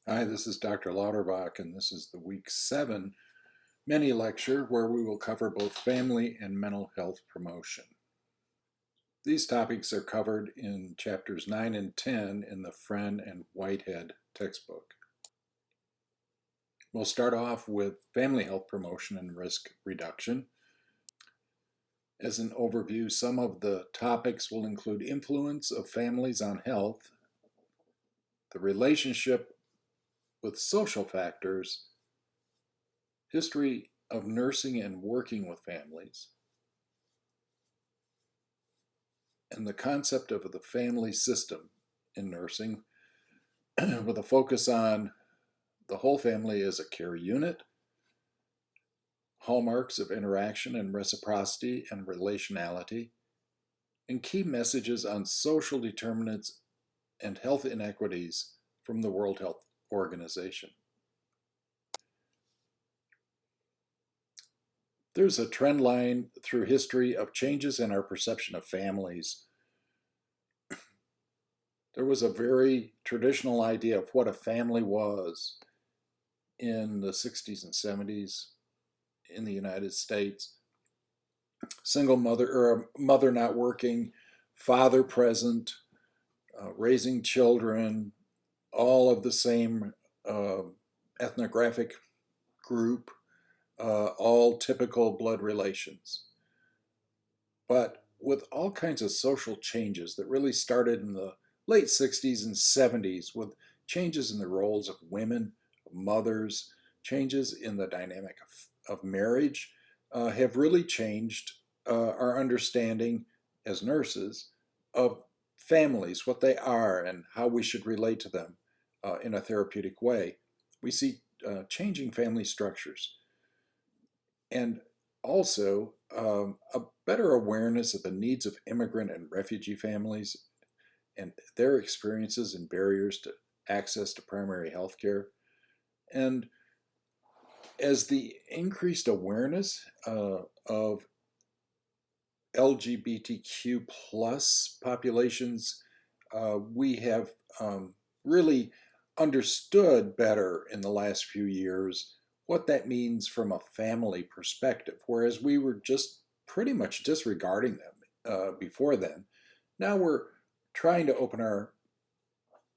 Hi, this is Dr. Lauterbach, and this is the Week 7 mini lecture where we will cover both family and mental health promotion. These topics are covered in chapters 9 and 10 in the Friend and Whitehead textbook. We'll start off with family health promotion and risk reduction. As an overview, some of the topics will include influence of families on health, the relationship with social factors, history of nursing and working with families, and the concept of the family system in nursing, with a focus on the whole family as a care unit, hallmarks of interaction and reciprocity and relationality, and key messages on social determinants and health inequities from the World Health Organization. There's a trend line through history of changes in our perception of families. There was a very traditional idea of what a family was in the 60s and 70s in the United States. Single mother or a mother not working, father present, raising children, all of the same uh, ethnographic group, all typical blood relations. But with all kinds of social changes that really started in the late 60s and 70s, with changes in the roles of women, of mothers, changes in the dynamic of marriage, have really changed our understanding as nurses of families, what they are, and how we should relate to them in a therapeutic way. We see changing family structures and also a better awareness of the needs of immigrant and refugee families and their experiences and barriers to access to primary health care. And as the increased awareness of LGBTQ plus populations, we have really understood better in the last few years what that means from a family perspective, whereas we were just pretty much disregarding them before then. Now we're trying to open our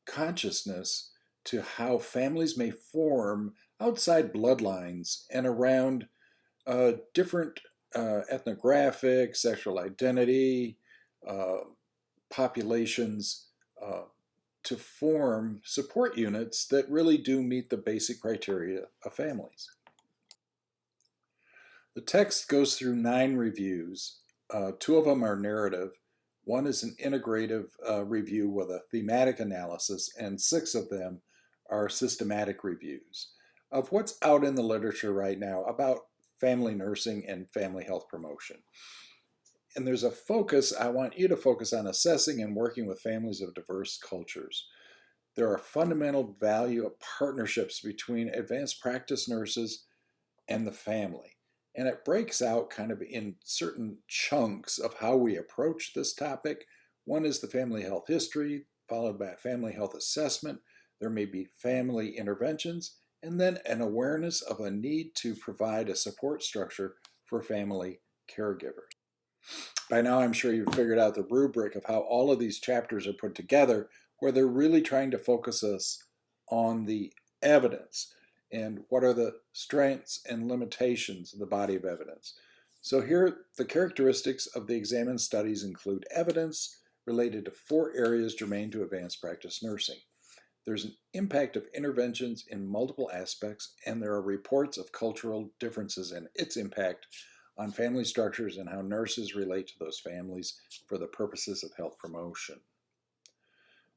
consciousness to how families may form outside bloodlines and around different ethnographic, sexual identity, uh, populations uh, to form support units that really do meet the basic criteria of families. The text goes through 9 reviews. 2 of them are narrative. One is an integrative review with a thematic analysis, and 6 of them are systematic reviews of what's out in the literature right now about family nursing and family health promotion. And there's a focus, I want you to focus on assessing and working with families of diverse cultures. There are fundamental value of partnerships between advanced practice nurses and the family. And it breaks out kind of in certain chunks of how we approach this topic. One is the family health history, followed by a family health assessment. There may be family interventions, and then an awareness of a need to provide a support structure for family caregivers. By now, I'm sure you've figured out the rubric of how all of these chapters are put together, where they're really trying to focus us on the evidence and what are the strengths and limitations of the body of evidence. So here, the characteristics of the examined studies include evidence related to 4 areas germane to advanced practice nursing. There's an impact of interventions in multiple aspects, and there are reports of cultural differences and its impact on family structures and how nurses relate to those families for the purposes of health promotion.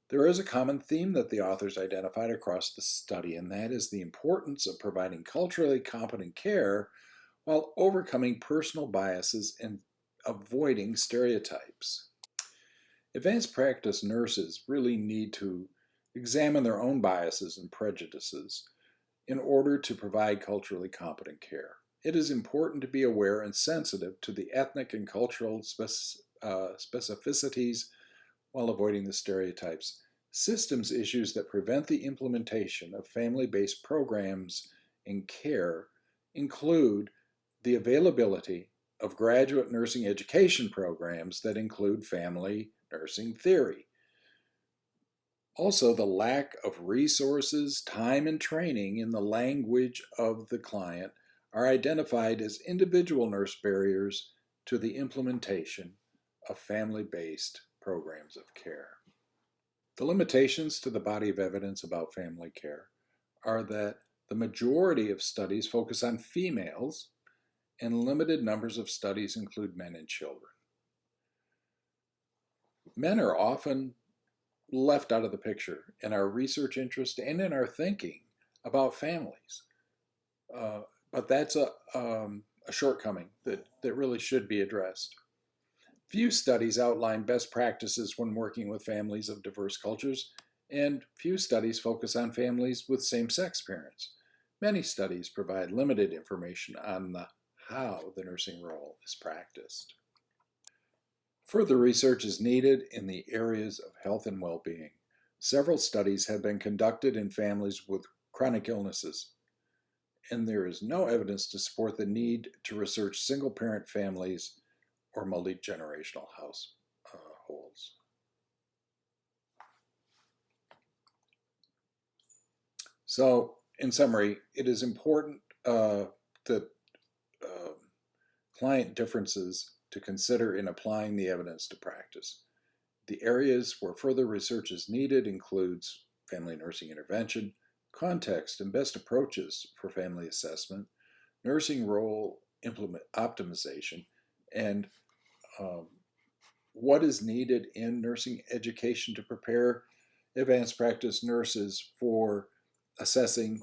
There is a common theme that the authors identified across the study, and that is the importance of providing culturally competent care while overcoming personal biases and avoiding stereotypes. Advanced practice nurses really need to examine their own biases and prejudices in order to provide culturally competent care. It is important to be aware and sensitive to the ethnic and cultural specificities while avoiding the stereotypes Systems issues that prevent the implementation of family-based programs and care include the availability of graduate nursing education programs that include family nursing theory. Also, the lack of resources, time, and training in the language of the client are identified as individual nurse barriers to the implementation of family-based programs of care. The limitations to the body of evidence about family care are that the majority of studies focus on females and limited numbers of studies include men and children. Men are often left out of the picture in our research interest and in our thinking about families. But that's a shortcoming that really should be addressed. Few studies outline best practices when working with families of diverse cultures, and few studies focus on families with same-sex parents. Many studies provide limited information on how the nursing role is practiced. Further research is needed in the areas of health and well-being. Several studies have been conducted in families with chronic illnesses, and there is no evidence to support the need to research single-parent families or multi-generational households. So, in summary, it is important that client differences to consider in applying the evidence to practice. The areas where further research is needed includes family nursing intervention, context and best approaches for family assessment, nursing role optimization, and what is needed in nursing education to prepare advanced practice nurses for assessing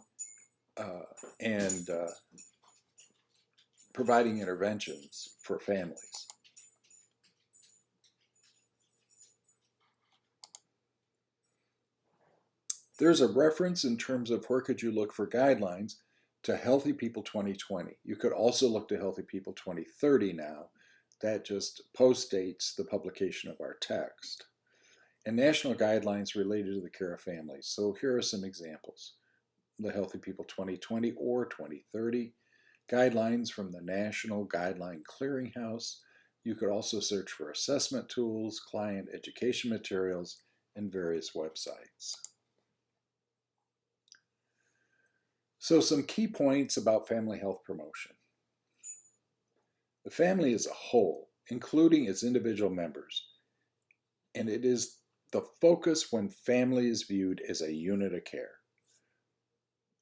and providing interventions for families. There's a reference in terms of where could you look for guidelines to Healthy People 2020. You could also look to Healthy People 2030 now. That just postdates the publication of our text. And national guidelines related to the care of families. So here are some examples. The Healthy People 2020 or 2030, guidelines from the National Guideline Clearinghouse. You could also search for assessment tools, client education materials, and various websites. So some key points about family health promotion. The family is a whole, including its individual members, and it is the focus when family is viewed as a unit of care.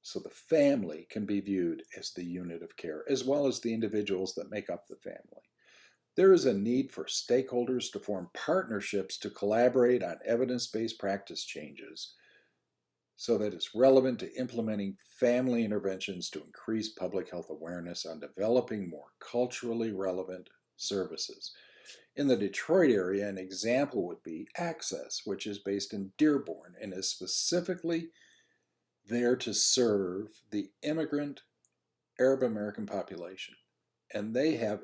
So the family can be viewed as the unit of care, as well as the individuals that make up the family. There is a need for stakeholders to form partnerships to collaborate on evidence-based practice changes so that it's relevant to implementing family interventions to increase public health awareness on developing more culturally relevant services. In the Detroit area, an example would be Access, which is based in Dearborn and is specifically there to serve the immigrant Arab American population. And they have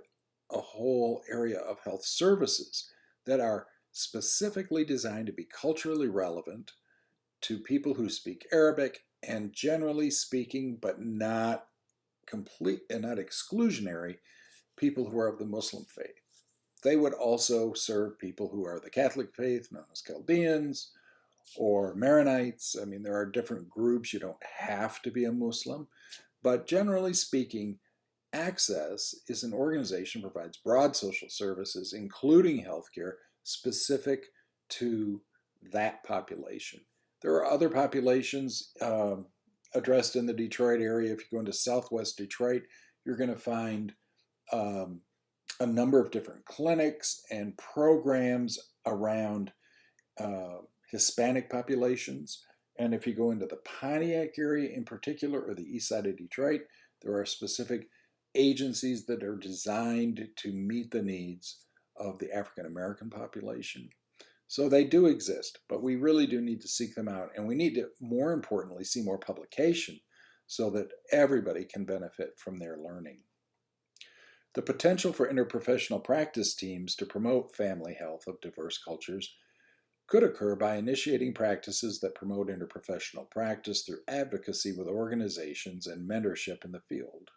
a whole area of health services that are specifically designed to be culturally relevant to people who speak Arabic and generally speaking, but not complete and not exclusionary, people who are of the Muslim faith. They would also serve people who are the Catholic faith, known as Chaldeans, or Maronites. I mean, there are different groups. You don't have to be a Muslim. But generally speaking, Access is an organization that provides broad social services, including healthcare, specific to that population. There are other populations addressed in the Detroit area. If you go into Southwest Detroit, you're going to find a number of different clinics and programs around Hispanic populations. And if you go into the Pontiac area in particular, or the east side of Detroit, there are specific agencies that are designed to meet the needs of the African American population. So they do exist, but we really do need to seek them out. And we need to, more importantly, see more publication so that everybody can benefit from their learning. The potential for interprofessional practice teams to promote family health of diverse cultures could occur by initiating practices that promote interprofessional practice through advocacy with organizations and mentorship in the field.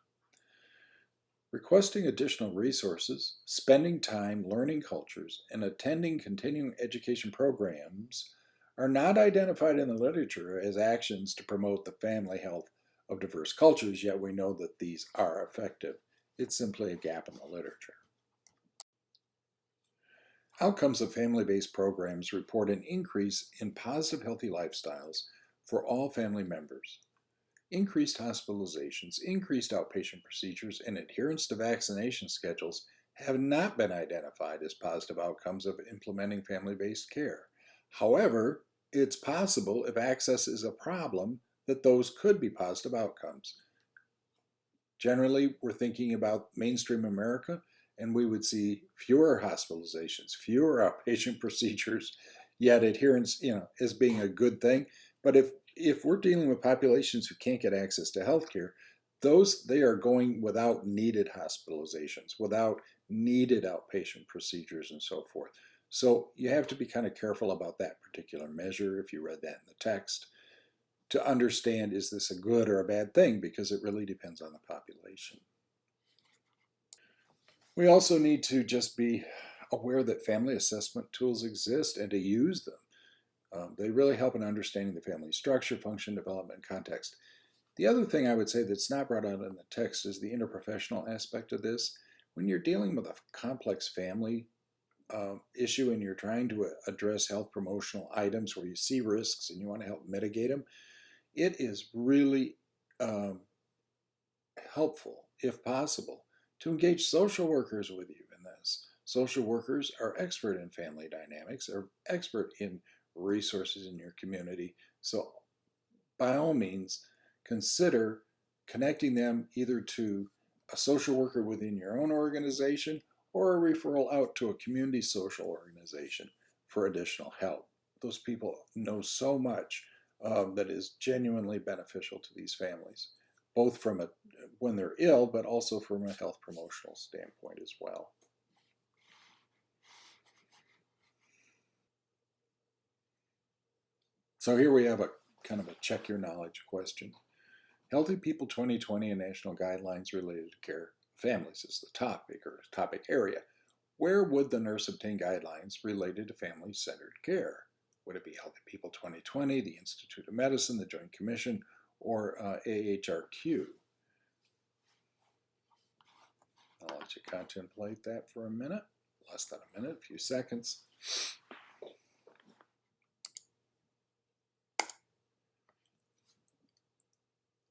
Requesting additional resources, spending time learning cultures, and attending continuing education programs are not identified in the literature as actions to promote the family health of diverse cultures, yet we know that these are effective. It's simply a gap in the literature. Outcomes of family-based programs report an increase in positive healthy lifestyles for all family members. Increased hospitalizations, increased outpatient procedures, and adherence to vaccination schedules have not been identified as positive outcomes of implementing family-based care. However, it's possible, if access is a problem, that those could be positive outcomes. Generally, we're thinking about mainstream America, and we would see fewer hospitalizations, fewer outpatient procedures, yet adherence, as being a good thing. But if we're dealing with populations who can't get access to healthcare, they are going without needed hospitalizations, without needed outpatient procedures, and so forth. So you have to be kind of careful about that particular measure if you read that in the text to understand, is this a good or a bad thing, because it really depends on the population. We also need to just be aware that family assessment tools exist and to use them. They really help in understanding the family structure, function, development, context. The other thing I would say that's not brought out in the text is the interprofessional aspect of this. When you're dealing with a complex family issue and you're trying to address health promotional items where you see risks and you want to help mitigate them, it is really helpful, if possible, to engage social workers with you in this. Social workers are expert in family dynamics, are expert in resources in your community. So by all means, consider connecting them either to a social worker within your own organization or a referral out to a community social organization for additional help. Those people know so much that is genuinely beneficial to these families, both from when they're ill, but also from a health promotional standpoint as well. So here we have a kind of a check your knowledge question. Healthy People 2020 and National Guidelines Related to Care Families is the topic or topic area. Where would the nurse obtain guidelines related to family-centered care? Would it be Healthy People 2020, the Institute of Medicine, the Joint Commission, or AHRQ? I'll let you contemplate that for a minute, less than a minute, a few seconds.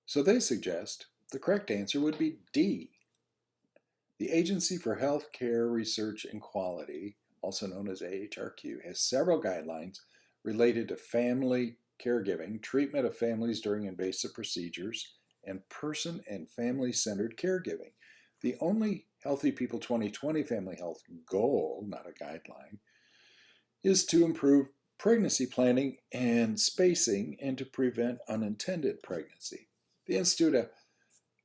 So they suggest the correct answer would be D. The Agency for Health Care Research and Quality, also known as AHRQ, has several guidelines related to family caregiving, treatment of families during invasive procedures, and person and family-centered caregiving. The only Healthy People 2020 family health goal, not a guideline, is to improve pregnancy planning and spacing and to prevent unintended pregnancy. The Institute of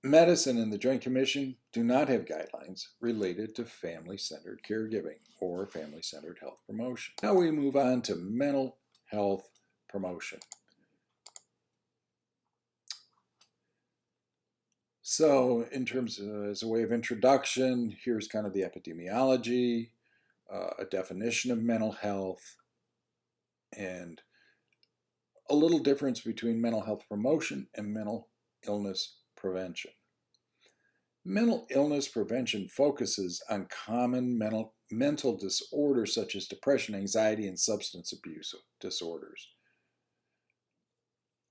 Medicine and the Joint Commission do not have guidelines related to family-centered caregiving or family-centered health promotion. Now we move on to mental health promotion. So in terms of, as a way of introduction, here's kind of the epidemiology, a definition of mental health, and a little difference between mental health promotion and mental illness prevention. Mental illness prevention focuses on common mental disorders such as depression, anxiety, and substance abuse disorders.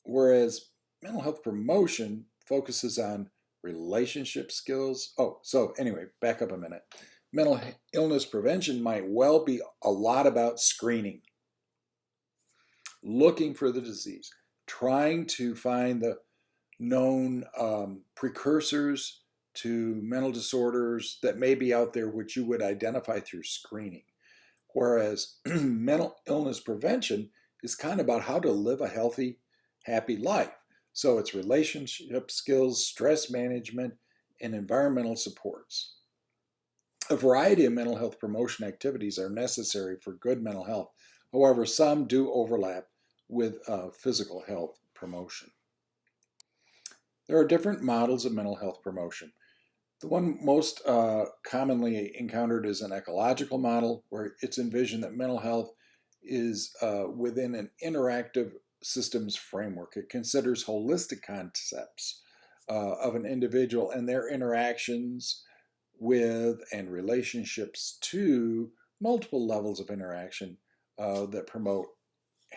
Whereas mental health promotion focuses on relationship skills. So anyway, back up a minute. Mental illness prevention might well be a lot about screening, looking for the disease, trying to find the known precursors to mental disorders that may be out there, which you would identify through screening. Whereas mental illness prevention is kind of about how to live a healthy, happy life. So it's relationship skills, stress management, and environmental supports. A variety of mental health promotion activities are necessary for good mental health. However, some do overlap with physical health promotion. There are different models of mental health promotion. The one most commonly encountered is an ecological model, where it's envisioned that mental health is within an interactive systems framework. It considers holistic concepts of an individual and their interactions with and relationships to multiple levels of interaction that promote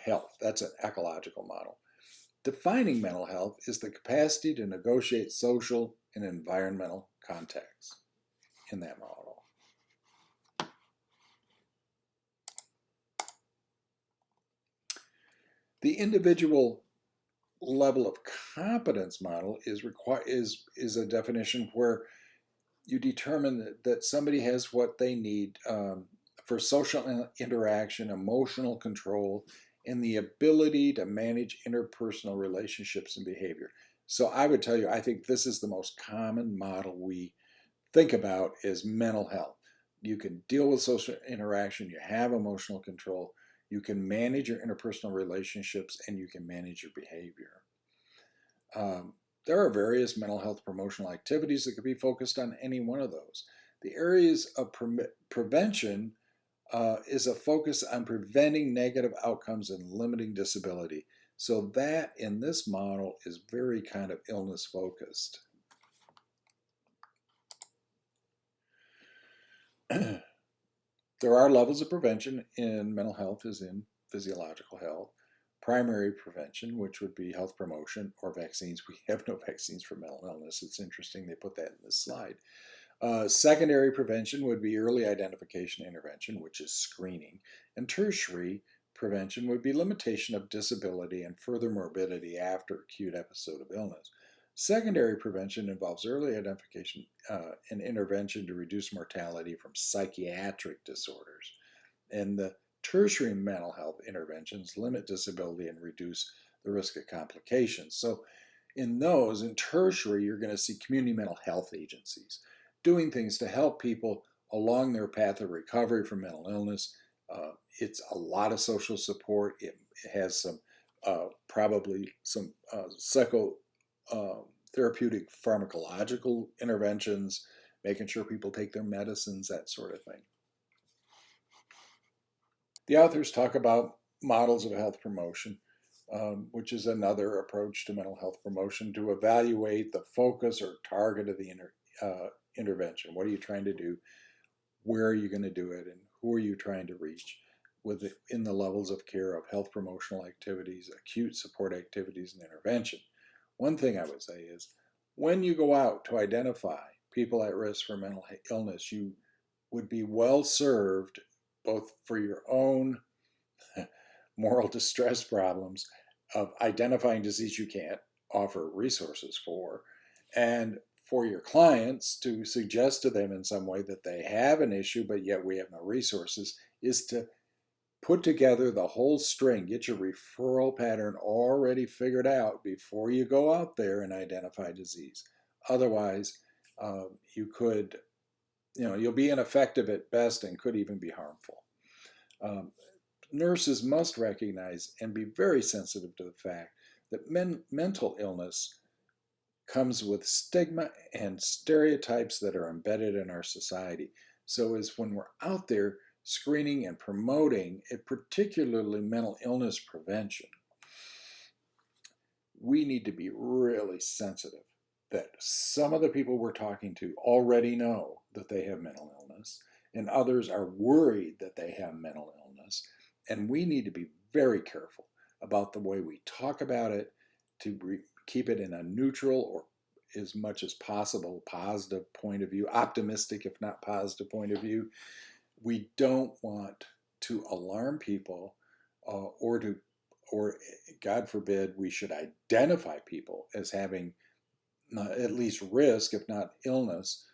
health. That's an ecological model. Defining mental health is the capacity to negotiate social and environmental contexts in that model. The individual level of competence model is a definition where you determine that somebody has what they need for social interaction, emotional control, and the ability to manage interpersonal relationships and behavior. So I would tell you, I think this is the most common model we think about is mental health. You can deal with social interaction, you have emotional control, you can manage your interpersonal relationships, and you can manage your behavior. There are various mental health promotional activities that could be focused on any one of those. The areas of prevention is a focus on preventing negative outcomes and limiting disability. So that in this model is very kind of illness focused. There are levels of prevention in mental health as in physiological health. Primary prevention, which would be health promotion or vaccines. We have no vaccines for mental illness. It's interesting they put that in this slide. Secondary prevention would be early identification intervention, which is screening. And tertiary prevention would be limitation of disability and further morbidity after acute episode of illness. Secondary prevention involves early identification and intervention to reduce mortality from psychiatric disorders. And the tertiary mental health interventions limit disability and reduce the risk of complications. So in those, in tertiary, you're going to see community mental health agencies doing things to help people along their path of recovery from mental illness. It's a lot of social support. It has some probably some therapeutic pharmacological interventions, making sure people take their medicines, that sort of thing. The authors talk about models of health promotion, which is another approach to mental health promotion to evaluate the focus or target of the intervention. What are you trying to do? Where are you going to do it? And who are you trying to reach within the levels of care of health promotional activities, acute support activities, and intervention? One thing I would say is when you go out to identify people at risk for mental illness, you would be well served both for your own moral distress problems of identifying disease you can't offer resources for, and for your clients to suggest to them in some way that they have an issue but yet we have no resources, is to put together the whole string, get your referral pattern already figured out before you go out there and identify disease. Otherwise, you'll be ineffective at best and could even be harmful. Nurses must recognize and be very sensitive to the fact that mental illness comes with stigma and stereotypes that are embedded in our society. So as when we're out there screening and promoting, particularly mental illness prevention, we need to be really sensitive that some of the people we're talking to already know that they have mental illness, and others are worried that they have mental illness. And we need to be very careful about the way we talk about it to keep it in a neutral or as much as possible positive point of view, optimistic if not positive point of view. We don't want to alarm people or God forbid, we should identify people as having at least risk, if not illness,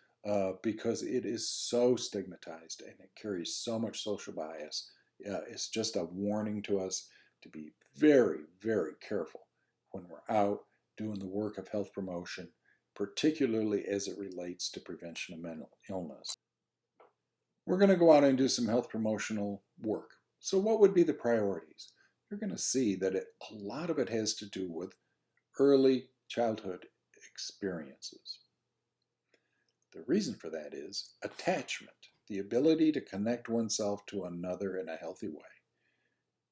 because it is so stigmatized and it carries so much social bias. It's just a warning to us to be very, very careful when we're out doing the work of health promotion, particularly as it relates to prevention of mental illness. We're going to go out and do some health promotional work. So what would be the priorities? You're going to see that a lot of it has to do with early childhood experiences. The reason for that is attachment, the ability to connect oneself to another in a healthy way,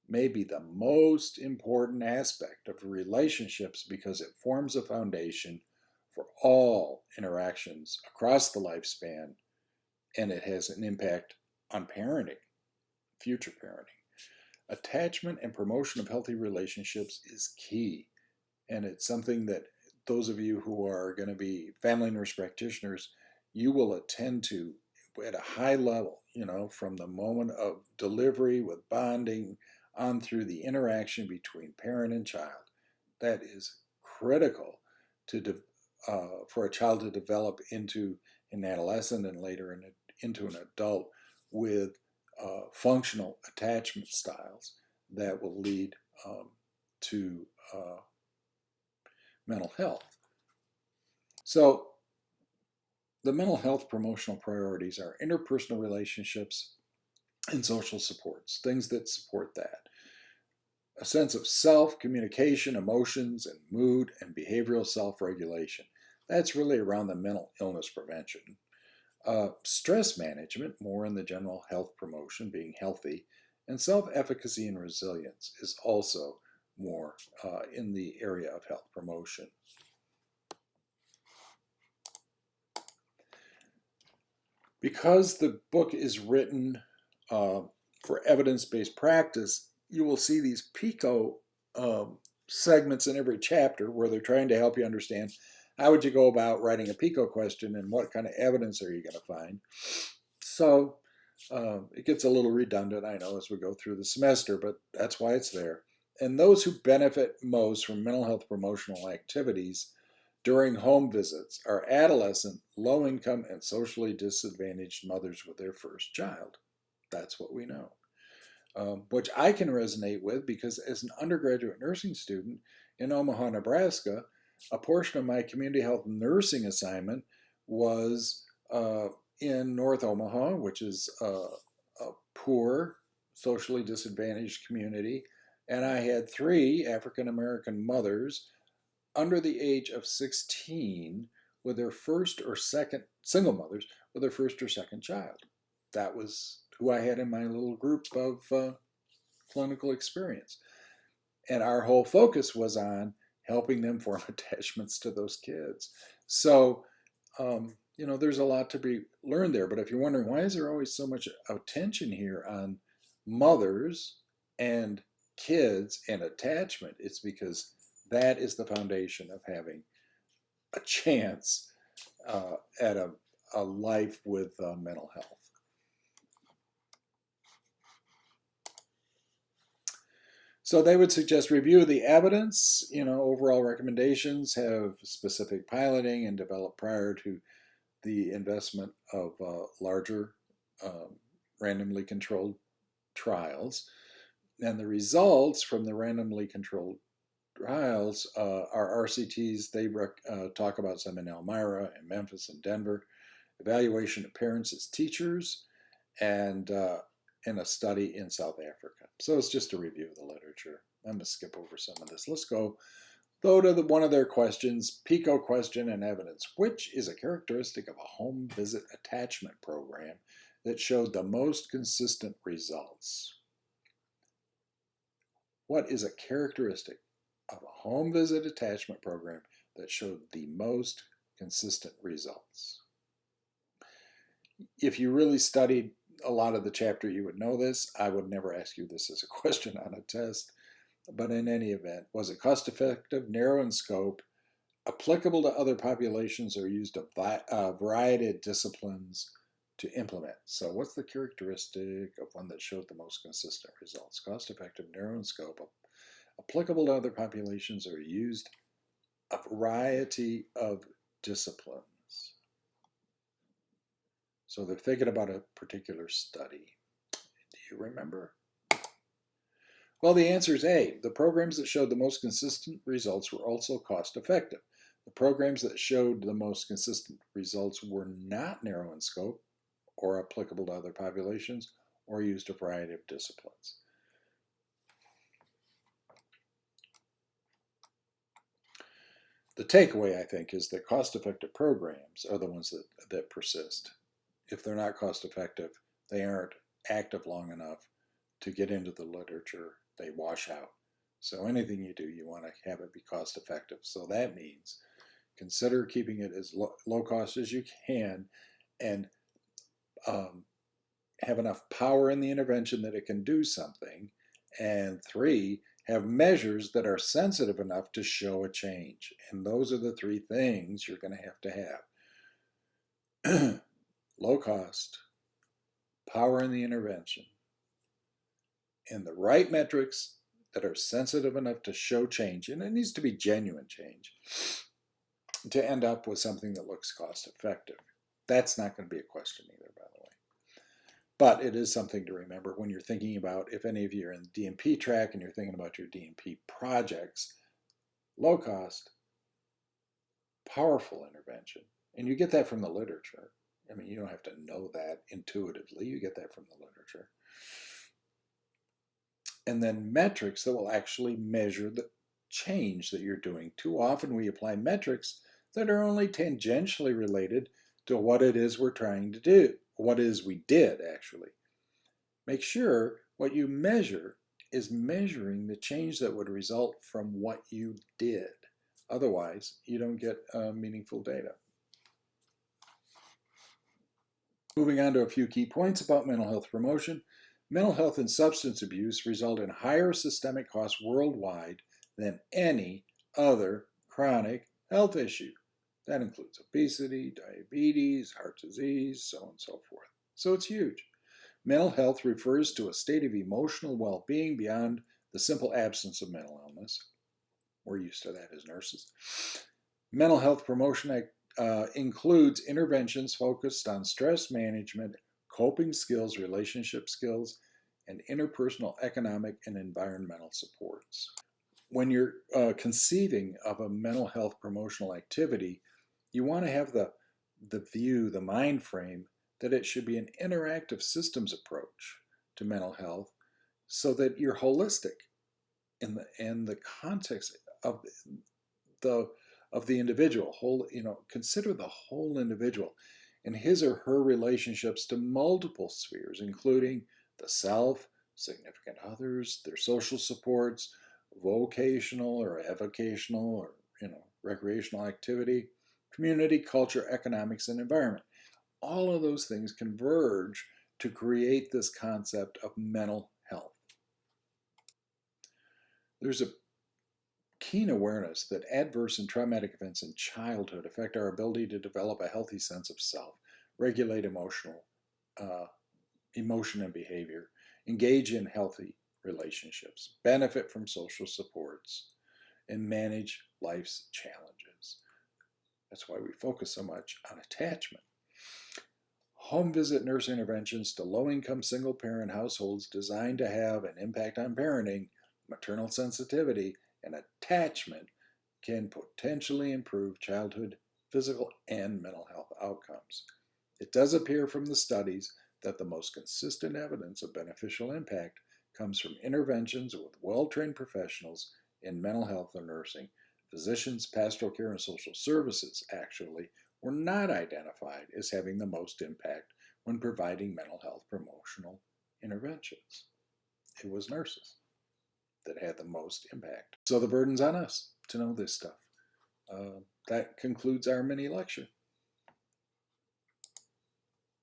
may be the most important aspect of relationships because it forms a foundation for all interactions across the lifespan, and it has an impact on parenting, future parenting. Attachment and promotion of healthy relationships is key, and it's something that those of you who are going to be family nurse practitioners, you will attend to at a high level, from the moment of delivery with bonding on through the interaction between parent and child. That is critical for a child to develop into an adolescent and later into an adult with functional attachment styles that will lead to mental health. So the mental health promotional priorities are interpersonal relationships and social supports, things that support that. A sense of self, communication, emotions, and mood, and behavioral self-regulation. That's really around the mental illness prevention. Stress management, more in the general health promotion, being healthy, and self-efficacy and resilience is also more in the area of health promotion. Because the book is written for evidence-based practice, you will see these PICO segments in every chapter where they're trying to help you understand how would you go about writing a PICO question and what kind of evidence are you going to find. So it gets a little redundant, I know, as we go through the semester, but that's why it's there. And those who benefit most from mental health promotional activities during home visits are adolescent, low-income, and socially disadvantaged mothers with their first child. That's what we know. Which I can resonate with because as an undergraduate nursing student in Omaha, Nebraska, a portion of my community health nursing assignment was in North Omaha, which is a poor, socially disadvantaged community, and I had 3 African American mothers under the age of 16 with their first or second, single mothers with their first or second child. That was who I had in my little group of clinical experience. And our whole focus was on helping them form attachments to those kids. So, there's a lot to be learned there. But if you're wondering, why is there always so much attention here on mothers and kids and attachment? It's because that is the foundation of having a chance at a life with mental health. So they would suggest review of the evidence, overall recommendations, have specific piloting and develop prior to the investment of larger randomly controlled trials. And the results from the randomly controlled trials are RCTs. They talk about some in Elmira and Memphis and Denver, evaluation of parents as teachers, and a study in South Africa. So it's just a review of the literature. I'm going to skip over some of this. Let's go to one of their questions, PICO question and evidence. Which is a characteristic of a home visit attachment program that showed the most consistent results? What is a characteristic of a home visit attachment program that showed the most consistent results? If you really studied a lot of the chapter, you would know this. I would never ask you this as a question on a test. But in any event, was it cost effective, narrow in scope, applicable to other populations, or used a variety of disciplines to implement? So what's the characteristic of one that showed the most consistent results? Cost effective, narrow in scope, applicable to other populations, or used a variety of disciplines? So they're thinking about a particular study. Do you remember? Well, the answer is A. The programs that showed the most consistent results were also cost effective. The programs that showed the most consistent results were not narrow in scope or applicable to other populations or used a variety of disciplines. The takeaway, I think, is that cost-effective programs are the ones that persist. If they're not cost-effective, they aren't active long enough to get into the literature. They wash out. So anything you do, you want to have it be cost-effective. So that means consider keeping it as low cost as you can, and have enough power in the intervention that it can do something. And 3, have measures that are sensitive enough to show a change. And those are the 3 things you're going to have. Low cost, power in the intervention, and the right metrics that are sensitive enough to show change. And it needs to be genuine change to end up with something that looks cost effective. That's not going to be a question either, by the way. But it is something to remember when you're thinking about, if any of you are in the DNP track and you're thinking about your DNP projects, low cost, powerful intervention. And you get that from the literature. I mean, you don't have to know that intuitively. You get that from the literature. And then metrics that will actually measure the change that you're doing. Too often we apply metrics that are only tangentially related to what it is we're trying to do. What is we did, actually. Make sure what you measure is measuring the change that would result from what you did. Otherwise, you don't get meaningful data. Moving on to a few key points about mental health promotion. Mental health and substance abuse result in higher systemic costs worldwide than any other chronic health issue. That includes obesity, diabetes, heart disease, so on and so forth. So it's huge. Mental health refers to a state of emotional well-being beyond the simple absence of mental illness. We're used to that as nurses. Mental health promotion includes interventions focused on stress management, coping skills, relationship skills, and interpersonal economic and environmental supports. When you're conceiving of a mental health promotional activity, you want to have the view, the mind frame, that it should be an interactive systems approach to mental health so that you're holistic in the context of the individual. Consider the whole individual and his or her relationships to multiple spheres, including the self, significant others, their social supports, vocational or avocational or recreational activity, community, culture, economics, and environment. All of those things converge to create this concept of mental health. There's a keen awareness that adverse and traumatic events in childhood affect our ability to develop a healthy sense of self, regulate emotion and behavior, engage in healthy relationships, benefit from social supports, and manage life's challenges. That's why we focus so much on attachment. Home visit nurse interventions to low-income single-parent households designed to have an impact on parenting, maternal sensitivity, and attachment can potentially improve childhood physical and mental health outcomes. It does appear from the studies that the most consistent evidence of beneficial impact comes from interventions with well-trained professionals in mental health or nursing. Physicians, pastoral care, and social services actually were not identified as having the most impact when providing mental health promotional interventions. It was nurses that had the most impact. So the burden's on us to know this stuff. That concludes our mini lecture.